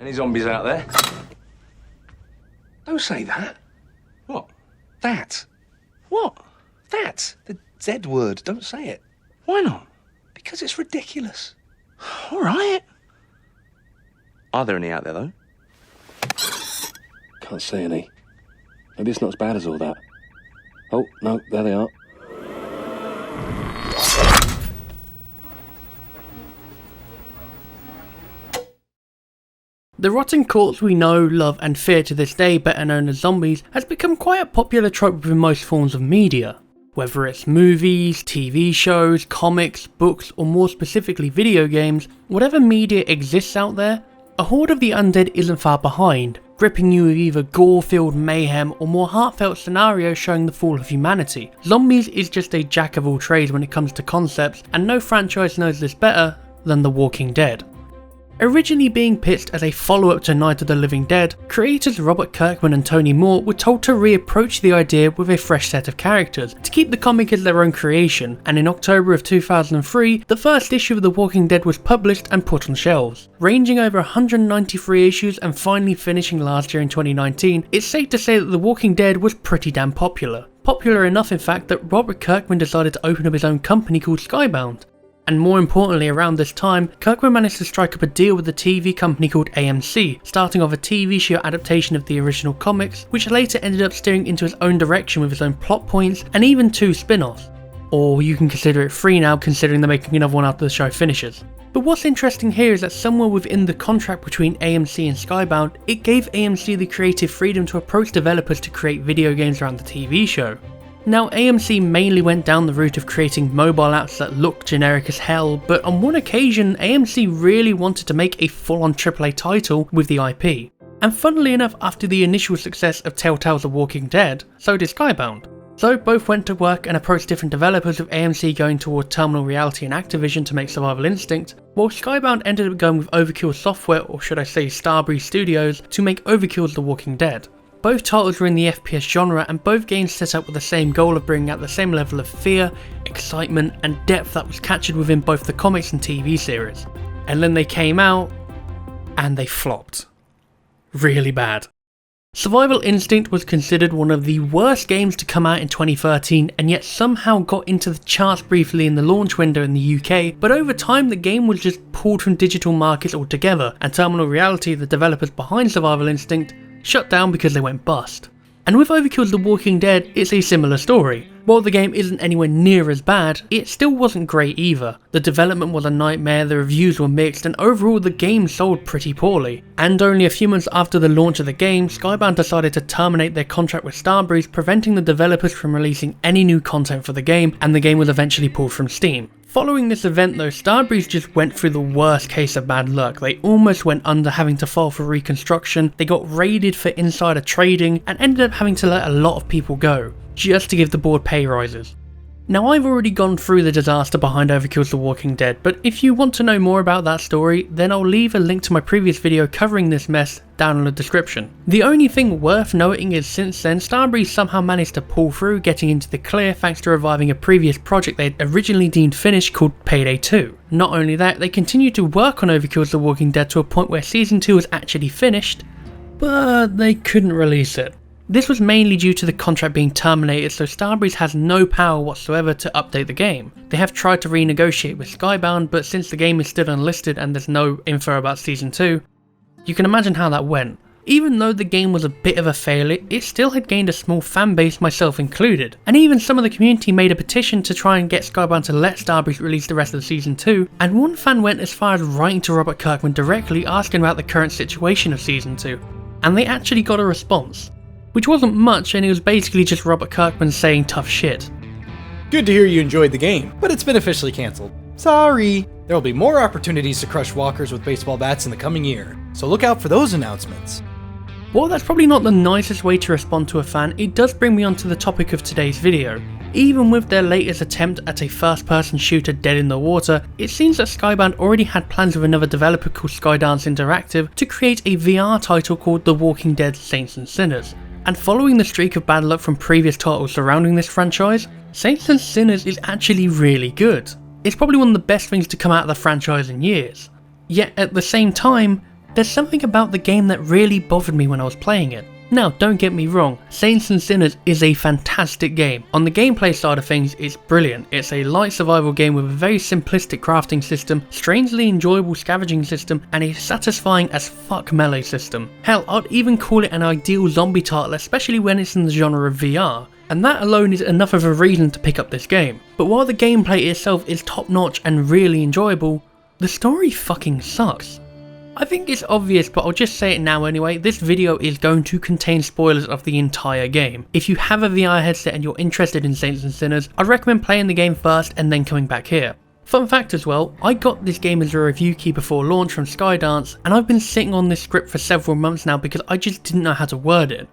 Any zombies out there? Don't say that. What? That. What? That. The Z word. Don't say it. Why not? Because it's ridiculous. All right. Are there any out there, though? Can't see any. Maybe it's not as bad as all that. Oh, no, there they are. The rotten corpse we know, love and fear to this day, better known as zombies, has become quite a popular trope within most forms of media. Whether it's movies, TV shows, comics, books, or more specifically video games, whatever media exists out there, a horde of the undead isn't far behind, gripping you with either gore-filled mayhem or more heartfelt scenarios showing the fall of humanity. Zombies is just a jack of all trades when it comes to concepts, and no franchise knows this better than The Walking Dead. Originally being pitched as a follow-up to Night of the Living Dead, creators Robert Kirkman and Tony Moore were told to reapproach the idea with a fresh set of characters, to keep the comic as their own creation, and in October of 2003, the first issue of The Walking Dead was published and put on shelves. Ranging over 193 issues and finally finishing last year in 2019, it's safe to say that The Walking Dead was pretty damn popular. Popular enough in fact that Robert Kirkman decided to open up his own company called Skybound. And more importantly, around this time, Kirkman managed to strike up a deal with a TV company called AMC, starting off a TV show adaptation of the original comics, which later ended up steering into his own direction with his own plot points and even 2 spin-offs. Or you can consider it 3 now, considering they're making another one after the show finishes. But what's interesting here is that somewhere within the contract between AMC and Skybound, it gave AMC the creative freedom to approach developers to create video games around the TV show. Now, AMC mainly went down the route of creating mobile apps that look generic as hell, but on one occasion, AMC really wanted to make a full-on AAA title with the IP. And funnily enough, after the initial success of Telltale's The Walking Dead, so did Skybound. So both went to work and approached different developers, with AMC going toward Terminal Reality and Activision to make Survival Instinct, while Skybound ended up going with Overkills Software, or should I say Starbreeze Studios, to make Overkills The Walking Dead. Both titles were in the FPS genre, and both games set up with the same goal of bringing out the same level of fear, excitement and depth that was captured within both the comics and TV series. And then they came out, and they flopped. Really bad. Survival Instinct was considered one of the worst games to come out in 2013, and yet somehow got into the charts briefly in the launch window in the UK, but over time the game was just pulled from digital markets altogether, and Terminal Reality, the developers behind Survival Instinct, shut down because they went bust. And with Overkills The Walking Dead, it's a similar story. While the game isn't anywhere near as bad, it still wasn't great either. The development was a nightmare, the reviews were mixed, and overall the game sold pretty poorly. And only a few months after the launch of the game, Skybound decided to terminate their contract with Starbreeze, preventing the developers from releasing any new content for the game, and the game was eventually pulled from Steam. Following this event though, Starbreeze just went through the worst case of bad luck. They almost went under, having to file for reconstruction, they got raided for insider trading, and ended up having to let a lot of people go, just to give the board pay rises. Now, I've already gone through the disaster behind Overkills The Walking Dead, but if you want to know more about that story, then I'll leave a link to my previous video covering this mess down in the description. The only thing worth noting is since then, Starbreeze somehow managed to pull through, getting into the clear thanks to reviving a previous project they'd originally deemed finished called Payday 2. Not only that, they continued to work on Overkills The Walking Dead to a point where Season 2 was actually finished, but they couldn't release it. This was mainly due to the contract being terminated, so Starbreeze has no power whatsoever to update the game. They have tried to renegotiate with Skybound, but since the game is still unlisted and there's no info about Season 2, you can imagine how that went. Even though the game was a bit of a failure, it still had gained a small fan base, myself included. And even some of the community made a petition to try and get Skybound to let Starbreeze release the rest of Season 2, and one fan went as far as writing to Robert Kirkman directly asking about the current situation of Season 2. And they actually got a response. Which wasn't much, and it was basically just Robert Kirkman saying tough shit. Good to hear you enjoyed the game, but it's been officially cancelled. Sorry! There will be more opportunities to crush walkers with baseball bats in the coming year, so look out for those announcements. While that's probably not the nicest way to respond to a fan, it does bring me onto the topic of today's video. Even with their latest attempt at a first-person shooter Dead in the Water, it seems that Skybound already had plans with another developer called Skydance Interactive to create a VR title called The Walking Dead Saints and Sinners. And following the streak of bad luck from previous titles surrounding this franchise, Saints and Sinners is actually really good. It's probably one of the best things to come out of the franchise in years. Yet at the same time, There's something about the game that really bothered me when I was playing it. Now, don't get me wrong, Saints and Sinners is a fantastic game. On the gameplay side of things, it's brilliant. It's a light survival game with a very simplistic crafting system, strangely enjoyable scavenging system, and a satisfying as fuck melee system. Hell, I'd even call it an ideal zombie title, especially when it's in the genre of VR. And that alone is enough of a reason to pick up this game. But while the gameplay itself is top notch and really enjoyable, the story fucking sucks. I think it's obvious, but I'll just say it now anyway, this video is going to contain spoilers of the entire game. If you have a VR headset and you're interested in Saints and Sinners, I'd recommend playing the game first and then coming back here. Fun fact as well, I got this game as a review key before launch from Skydance, and I've been sitting on this script for several months now because I just didn't know how to word it.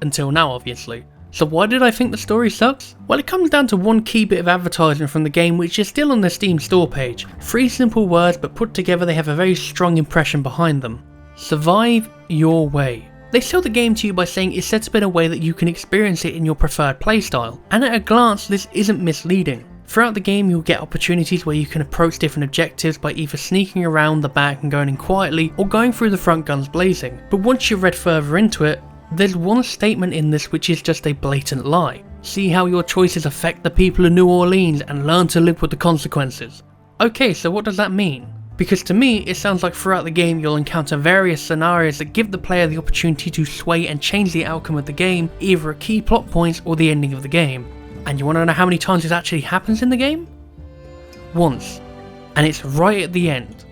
Until now, obviously. So why did I think the story sucks? Well, it comes down to one key bit of advertising from the game which is still on the Steam store page. 3 simple words, but put together they have a very strong impression behind them. Survive your way. They sell the game to you by saying it's set up in a way that you can experience it in your preferred playstyle, and at a glance this isn't misleading. Throughout the game you'll get opportunities where you can approach different objectives by either sneaking around the back and going in quietly, or going through the front guns blazing. But once you've read further into it, there's one statement in this which is just a blatant lie. See how your choices affect the people of New Orleans and learn to live with the consequences. Okay, so what does that mean? Because to me, it sounds like throughout the game you'll encounter various scenarios that give the player the opportunity to sway and change the outcome of the game, either at key plot points or the ending of the game. And you want to know how many times this actually happens in the game? Once. And it's right at the end.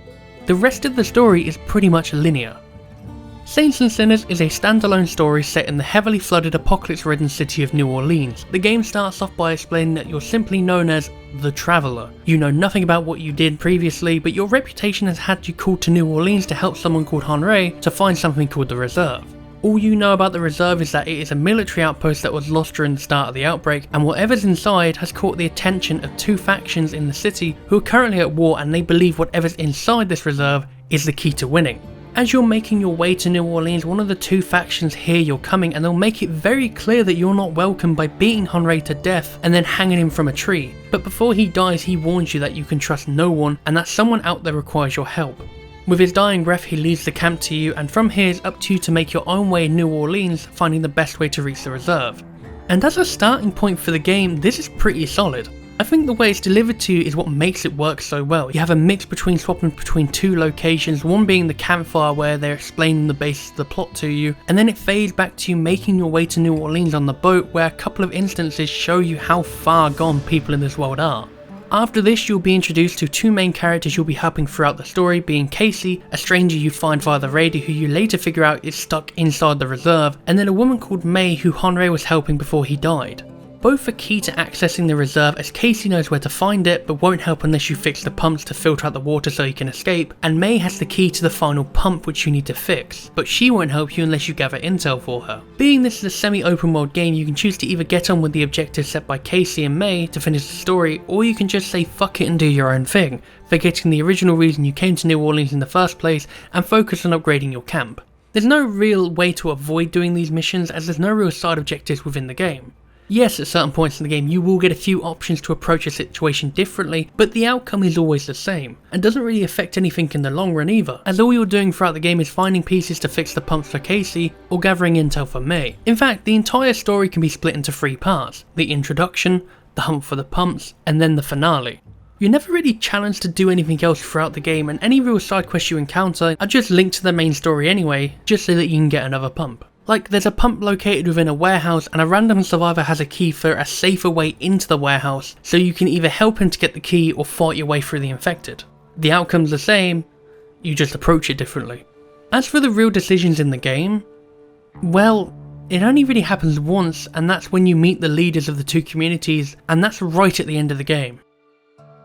The rest of the story is pretty much linear. Saints and Sinners is a standalone story set in the heavily flooded apocalypse-ridden city of New Orleans. The game starts off by explaining that you're simply known as the Traveller. You know nothing about what you did previously, but your reputation has had you called to New Orleans to help someone called Henri to find something called the Reserve. All you know about the Reserve is that it is a military outpost that was lost during the start of the outbreak, and whatever's inside has caught the attention of 2 factions in the city who are currently at war, and they believe whatever's inside this reserve is the key to winning. As you're making your way to New Orleans, one of the 2 factions hear you're coming, and they'll make it very clear that you're not welcome by beating Henri to death and then hanging him from a tree. But before he dies, he warns you that you can trust no one and that someone out there requires your help. With his dying breath, he leads the camp to you, and from here it's up to you to make your own way in New Orleans, finding the best way to reach the reserve. And as a starting point for the game, this is pretty solid. I think the way it's delivered to you is what makes it work so well. You have a mix between swapping between 2 locations, one being the campfire where they're explaining the basis of the plot to you, and then it fades back to you making your way to New Orleans on the boat, where a couple of instances show you how far gone people in this world are. After this, you'll be introduced to 2 main characters you'll be helping throughout the story, being Casey, a stranger you find via the radio who you later figure out is stuck inside the reserve, and then a woman called May who Henri was helping before he died. Both are key to accessing the reserve, as Casey knows where to find it but won't help unless you fix the pumps to filter out the water so you can escape, and May has the key to the final pump which you need to fix, but she won't help you unless you gather intel for her. Being this is a semi-open world game, you can choose to either get on with the objectives set by Casey and May to finish the story, or you can just say fuck it and do your own thing, forgetting the original reason you came to New Orleans in the first place and focus on upgrading your camp. There's no real way to avoid doing these missions, as there's no real side objectives within the game. Yes, at certain points in the game you will get a few options to approach a situation differently, but the outcome is always the same, and doesn't really affect anything in the long run either, as all you're doing throughout the game is finding pieces to fix the pumps for Casey, or gathering intel for May. In fact, the entire story can be split into 3 parts: the introduction, the hunt for the pumps, and then the finale. You're never really challenged to do anything else throughout the game, and any real side quests you encounter are just linked to the main story anyway, just so that you can get another pump. Like, there's a pump located within a warehouse, and a random survivor has a key for a safer way into the warehouse, so you can either help him to get the key or fight your way through the infected. The outcome's the same, you just approach it differently. As for the real decisions in the game, well, it only really happens once, and that's when you meet the leaders of the 2 communities, and that's right at the end of the game.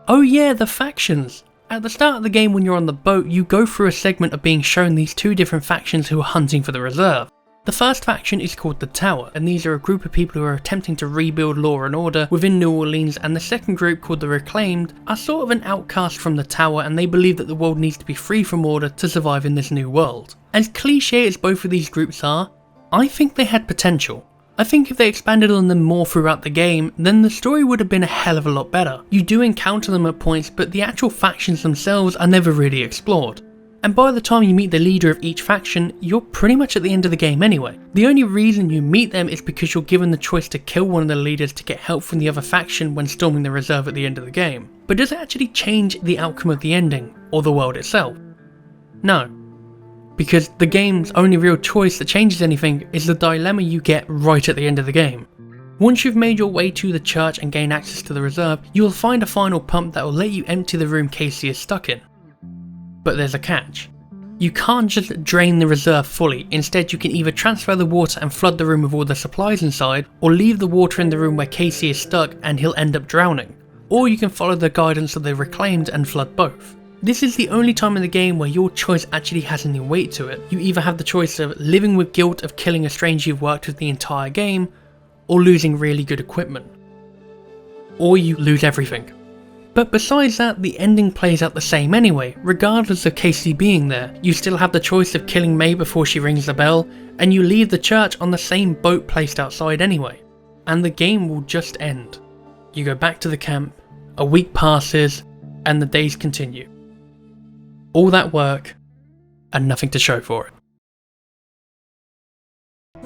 Oh yeah, the factions! At the start of the game when you're on the boat, you go through a segment of being shown these 2 different factions who are hunting for the reserve. The first faction is called the Tower, and these are a group of people who are attempting to rebuild law and order within New Orleans, and the second group, called the Reclaimed, are sort of an outcast from the Tower, and they believe that the world needs to be free from order to survive in this new world. As cliche as both of these groups are, I think they had potential. I think if they expanded on them more throughout the game, then the story would have been a hell of a lot better. You do encounter them at points, but the actual factions themselves are never really explored. And by the time you meet the leader of each faction, you're pretty much at the end of the game anyway. The only reason you meet them is because you're given the choice to kill one of the leaders to get help from the other faction when storming the reserve at the end of the game. But does it actually change the outcome of the ending, or the world itself? No. Because the game's only real choice that changes anything is the dilemma you get right at the end of the game. Once you've made your way to the church and gain access to the reserve, you will find a final pump that will let you empty the room Casey is stuck in. But there's a catch. You can't just drain the reserve fully, instead you can either transfer the water and flood the room with all the supplies inside, or leave the water in the room where Casey is stuck and he'll end up drowning. Or you can follow the guidance of the reclaimed and flood both. This is the only time in the game where your choice actually has any weight to it. You either have the choice of living with guilt of killing a stranger you've worked with the entire game, or losing really good equipment. Or you lose everything. But besides that, the ending plays out the same anyway. Regardless of Casey being there, you still have the choice of killing May before she rings the bell, and you leave the church on the same boat placed outside anyway. And the game will just end. You go back to the camp, a week passes, and the days continue. All that work, and nothing to show for it.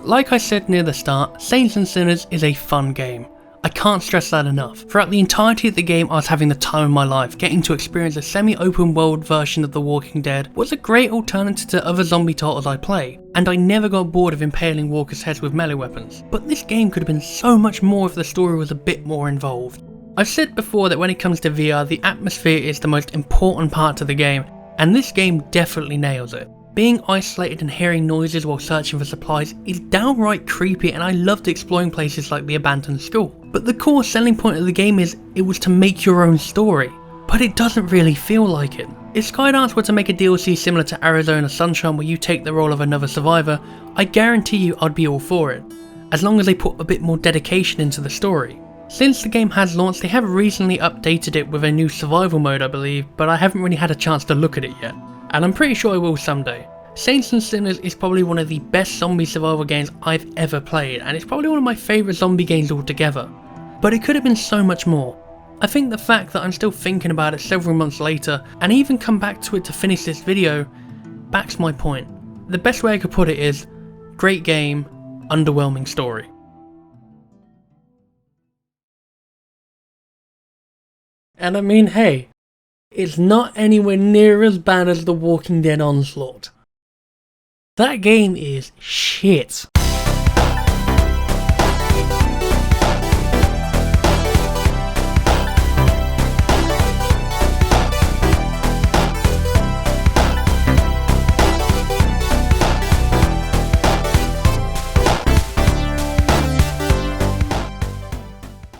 Like I said near the start, Saints and Sinners is a fun game. I can't stress that enough. Throughout the entirety of the game I was having the time of my life. Getting to experience a semi-open world version of The Walking Dead was a great alternative to other zombie titles I play, and I never got bored of impaling walkers' heads with melee weapons. But this game could have been so much more if the story was a bit more involved. I've said before that when it comes to VR, the atmosphere is the most important part to the game, and this game definitely nails it. Being isolated and hearing noises while searching for supplies is downright creepy, and I loved exploring places like the abandoned school. But the core selling point of the game is it was to make your own story, but it doesn't really feel like it. If Skydance were to make a DLC similar to Arizona Sunshine where you take the role of another survivor, I guarantee you I'd be all for it, as long as they put a bit more dedication into the story. Since the game has launched, they have recently updated it with a new survival mode I believe, but I haven't really had a chance to look at it yet. And I'm pretty sure I will someday. Saints and Sinners is probably one of the best zombie survival games I've ever played, and it's probably one of my favourite zombie games altogether. But it could have been so much more. I think the fact that I'm still thinking about it several months later, and even come back to it to finish this video, backs my point. The best way I could put it is, great game, underwhelming story. And I mean, hey, it's not anywhere near as bad as The Walking Dead Onslaught. That game is shit.